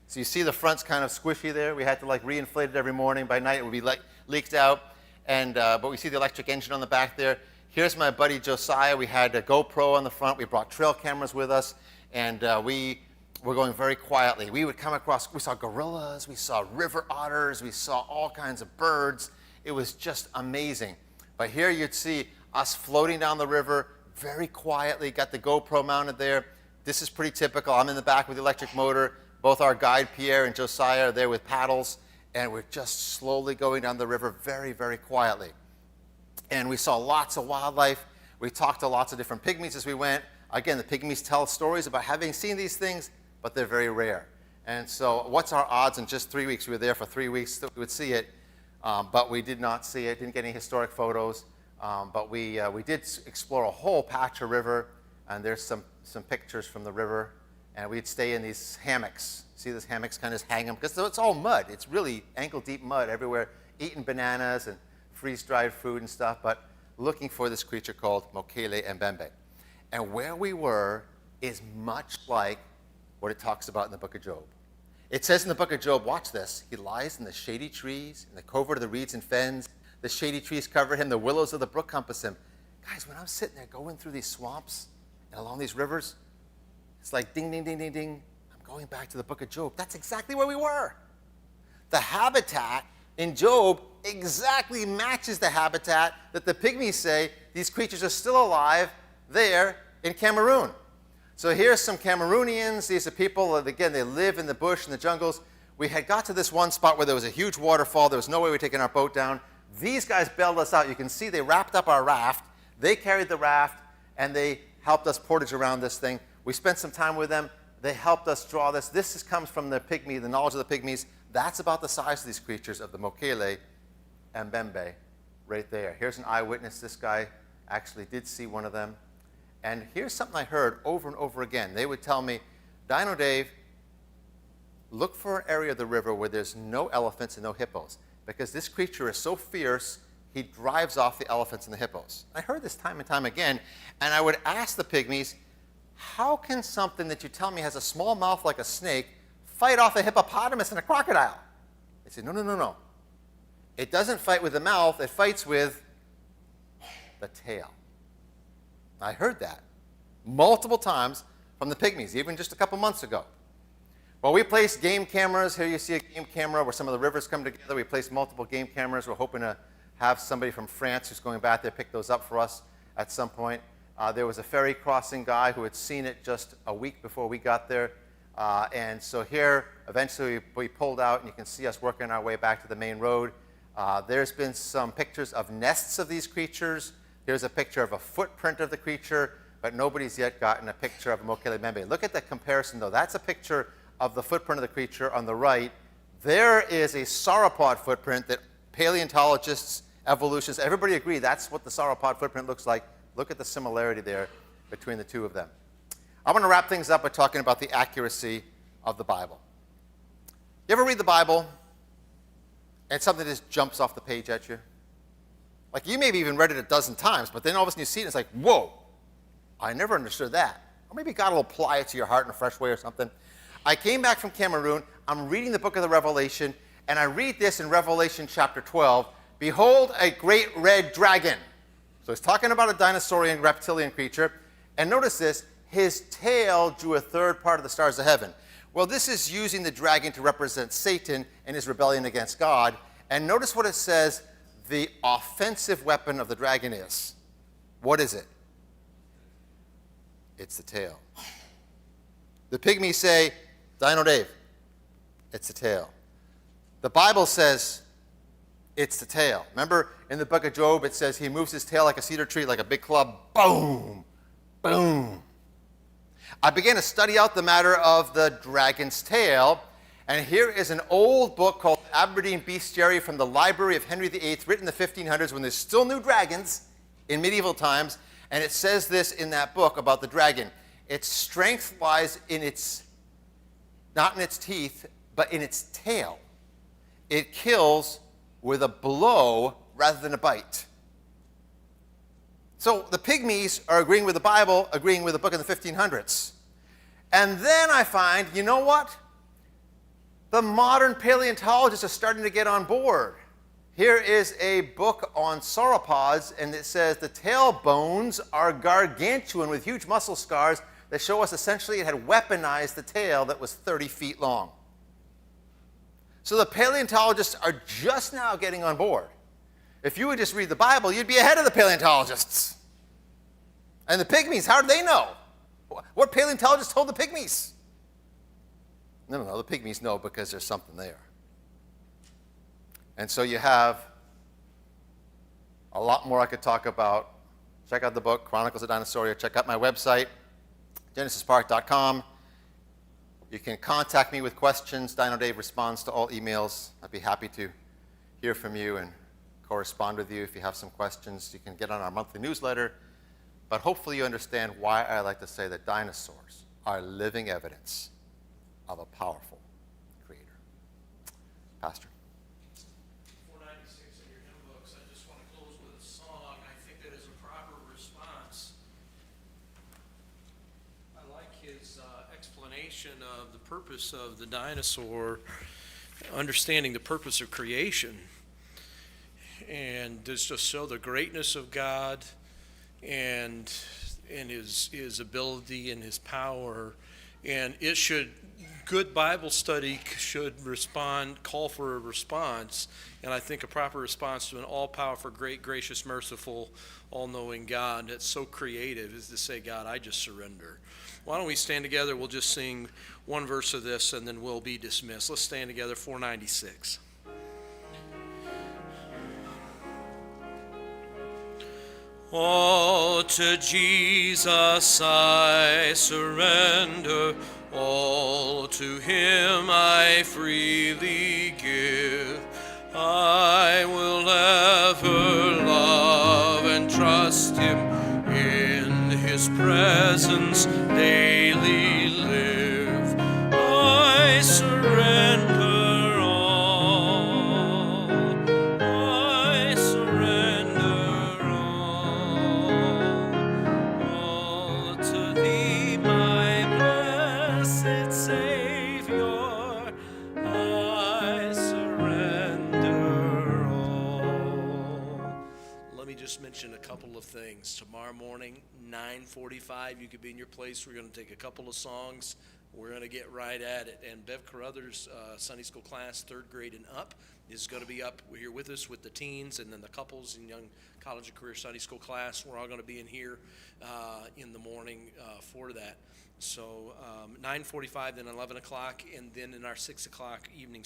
So you see the front's kind of squishy there. We had to like re-inflate it every morning. By night, it would be leaked out. And, but we see the electric engine on the back there. Here's my buddy Josiah. We had a GoPro on the front. We brought trail cameras with us. And we were going very quietly. We would come across, we saw gorillas, we saw river otters, we saw all kinds of birds. It was just amazing. But here you'd see us floating down the river very quietly, got the GoPro mounted there. This is pretty typical. I'm in the back with the electric motor. Both our guide, Pierre, and Josiah are there with paddles. And we're just slowly going down the river very, very quietly. And we saw lots of wildlife. We talked to lots of different pygmies as we went. Again, the pygmies tell stories about having seen these things, but they're very rare. And so what's our odds in just 3 weeks? We were there for 3 weeks that we would see it, but we did not see it, didn't get any historic photos. But we did explore a whole patch of river, and there's some pictures from the river. And we'd stay in these hammocks. See these hammocks, kind of hang them, because it's all mud. It's really ankle-deep mud everywhere, eating bananas and freeze-dried food and stuff, but looking for this creature called Mokele Mbembe. And where we were is much like what it talks about in the book of Job. It says in the book of Job, watch this, he lies in the shady trees, in the covert of the reeds and fens. The shady trees cover him, the willows of the brook compass him. Guys, when I'm sitting there going through these swamps and along these rivers, it's like ding, ding, ding, ding, ding. I'm going back to the book of Job. That's exactly where we were. The habitat in Job exactly matches the habitat that the pygmies say these creatures are still alive there in Cameroon. So here's some Cameroonians. These are people that, again, they live in the bush and the jungles. We had got to this one spot where there was a huge waterfall. There was no way we were taking our boat down. These guys bailed us out. You can see they wrapped up our raft. They carried the raft, and they helped us portage around this thing. We spent some time with them. They helped us draw this. This comes from the pygmy, the knowledge of the pygmies. That's about the size of these creatures, of the Mokele and Mbembe, right there. Here's an eyewitness. This guy actually did see one of them. And here's something I heard over and over again. They would tell me, Dino Dave, look for an area of the river where there's no elephants and no hippos, because this creature is so fierce, he drives off the elephants and the hippos. I heard this time and time again, and I would ask the pygmies, how can something that you tell me has a small mouth like a snake fight off a hippopotamus and a crocodile? They said, no, no, no, no. It doesn't fight with the mouth, it fights with the tail. I heard that multiple times from the pygmies, even just a couple months ago. Well, we placed game cameras. Here you see a game camera where some of the rivers come together. We placed multiple game cameras. We're hoping to have somebody from France who's going back there pick those up for us at some point. There was a ferry crossing guy who had seen it just a week before we got there. And so here, eventually, we pulled out, and you can see us working our way back to the main road. There's been some pictures of nests of these creatures. Here's a picture of a footprint of the creature, but nobody's yet gotten a picture of a Mokele Mbembe. Look at the comparison, though. That's a picture of the footprint of the creature on the right. There is a sauropod footprint that paleontologists, evolutionists, everybody agree that's what the sauropod footprint looks like. Look at the similarity there between the two of them. I'm going to wrap things up by talking about the accuracy of the Bible. You ever read the Bible and something just jumps off the page at you? Like, you maybe even read it a dozen times, but then all of a sudden you see it and it's like, whoa, I never understood that. Or maybe God will apply it to your heart in a fresh way or something. I came back from Cameroon. I'm reading the book of the Revelation, and I read this in Revelation chapter 12. Behold, a great red dragon. So he's talking about a dinosaurian reptilian creature. And notice this, his tail drew a third part of the stars of heaven. Well, this is using the dragon to represent Satan and his rebellion against God. And notice what it says the offensive weapon of the dragon is. What is it? It's the tail. The pygmies say, Dino Dave, it's the tail. The Bible says it's the tail. Remember in the book of Job, it says he moves his tail like a cedar tree, like a big club. Boom, boom. I began to study out the matter of the dragon's tail, and here is an old book called Aberdeen Bestiary from the Library of Henry VIII, written in the 1500s when there's still new dragons in medieval times, and it says this in that book about the dragon. Its strength lies in its, not in its teeth, but in its tail. It kills with a blow rather than a bite. So the pygmies are agreeing with the Bible, agreeing with the book in the 1500s. And then I find, you know what? The modern paleontologists are starting to get on board. Here is a book on sauropods, and it says the tail bones are gargantuan with huge muscle scars that show us essentially it had weaponized the tail that was 30 feet long. So the paleontologists are just now getting on board. If you would just read the Bible, you'd be ahead of the paleontologists. And the pygmies, how did they know? What paleontologists told the pygmies? No, the pygmies know because there's something there. And so you have a lot more I could talk about. Check out the book, Chronicles of Dinosauria. Check out my website, genesispark.com. You can contact me with questions. Dino Dave responds to all emails. I'd be happy to hear from you and correspond with you if you have some questions. You can get on our monthly newsletter. But hopefully you understand why I like to say that dinosaurs are living evidence of a powerful creator. Pastor. 496 in your hymn books. I just want to close with a song. I think that is a proper response. I like his explanation of the purpose of the dinosaur, understanding the purpose of creation, and just to show the greatness of God and his ability and his power And good Bible study should call for a response. And I think a proper response to an all-powerful, great, gracious, merciful, all-knowing God that's so creative is to say, God, I just surrender. Why don't we stand together? We'll just sing one verse of this and then we'll be dismissed. Let's stand together, 496. All to Jesus I surrender, all to him I freely give. I will ever love and trust him, in his presence daily live. I surrender all, I surrender all to thee, my blessed Savior. I surrender all. Let me just mention a couple of things. Tomorrow morning, 9:45, you could be in your place. We're going to take a couple of songs. We're going to get right at it. And Bev Carruthers' Sunday school class, 3rd grade and up, is going to be up here with us with the teens and then the couples and young college and career Sunday school class. We're all going to be in here in the morning for that. So 9:45, then 11 o'clock, and then in our 6 o'clock evening